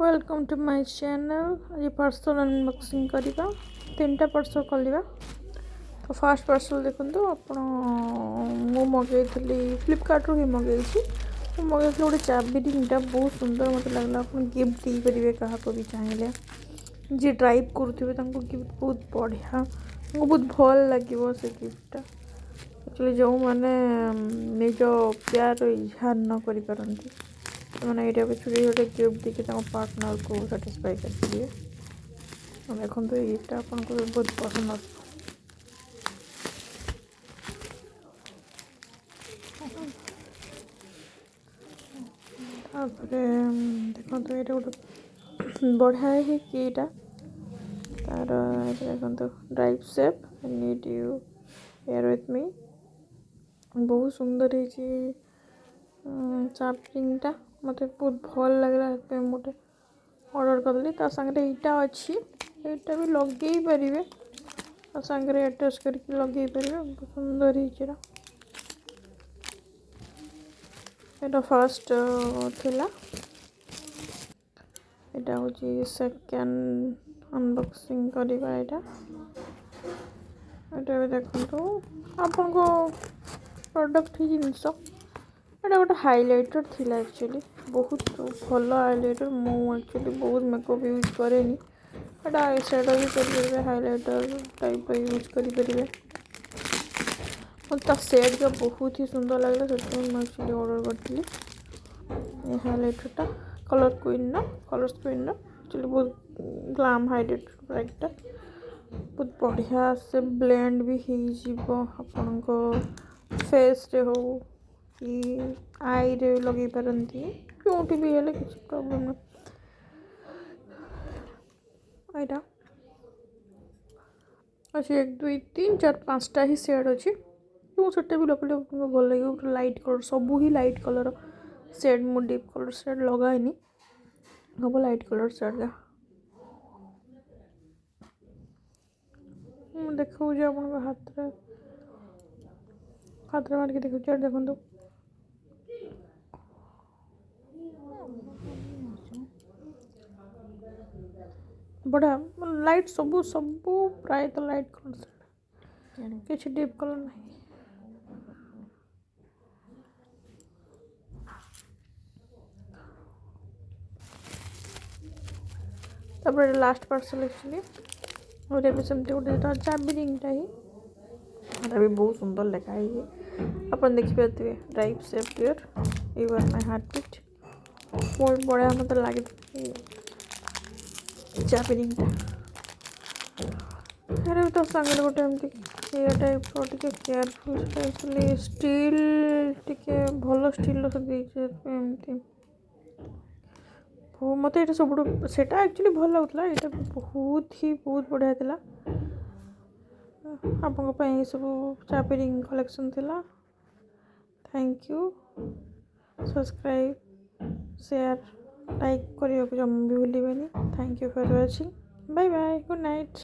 Welcome to my channel. आज parcel unboxing करवा 3टा पार्सल करवा। तो फास्ट पार्सल देखो आप मगई फ्लिपकार्ट रू ही मगई मगई गोटे चाबी रिंगटा बहुत सुंदर मत लगला। आप गिफ्ट दे करेंगे क्या भी चाहिए जी ड्राइव करुवे गिफ्ट बहुत बढ़िया बहुत भल लगे से गिफ्टा। एक्चुअली जो मैंने निज प्यार इजहार न करें मैंने ये गोटे गिफ्ट देखिए पार्टनर को साटिस्फाई करेंगे। देखो तो ये आपको बहुत पसंद देखो तो ये गोटे बढ़िया है कि तार देखो drive safe need you here with me बहुत सुंदर है चार्जिंगटा मत बहुत भल लगे गोटे ऑर्डर कली सागर यहाँ अच्छी यहाँ भी लगे पारे सागर अटैच करके लगे पारे बहुत सुंदर है फर्स्ट थिला यहाँ हूँ सेकेंड अनबॉक्सिंग करवा यहाँ भी देखो आपण को प्रोडक्ट ही जिनस एटा गोटे हाइलाइटर थिला एक्चुअली बहुत भल हाइलाइटर एक्चुअली बहुत मेकअप यूज करे आई शेडो भी करेंगे हाइलाइटर टाइप यूज करेंगे मत सेट का बहुत ही सुंदर लगला से एक्चुअली ऑर्डर करी ये हाइलाइटरटा कलर क्वीन एक्चुअली बहुत ग्लाम हाइलाइटर ब्राइटटा बहुत बढ़िया से ब्लेंड भी हो फेस रे हो कि आई रे लगे पारती क्योंकि भी है किसी प्रॉब्लम ना यहाँ अच्छे 1 2 3 4 5टा ही सेड अच्छी तो सेटा भी लगे भल लगे लाइट कलर सबू ही लाइट कलर सेड मु डीप कलर सेड लगाइनी सब लाइट कलर सेड का देखा आप हाथ मारिक देखा देखो बढ़िया लाइट सबू सबू प्राय तो लाइट कलर किसी डीप कलर नहीं तापर लास्ट पार्सल एक्चुअली और भी सेमती गोटे चाबी रिंगटा ही यहाँ भी बहुत सुंदर लिखा है आप देखिए drive safe your you are my heartbeat बहुत बढ़िया मत लगे चाबी रिंगटा यार भी तो सागर गोटे एमती ये टाइप केयरफुल स्टील टिके भल स्टील एमती मत ये सब सेटा एक्चुअली भल लगुला ये बहुत ही बहुत बढ़िया था आप सब चाबी रिंग कलेक्शन थिला। Thank you subscribe share like करने को जमा भी भूलिए। Thank you for watching bye bye good night.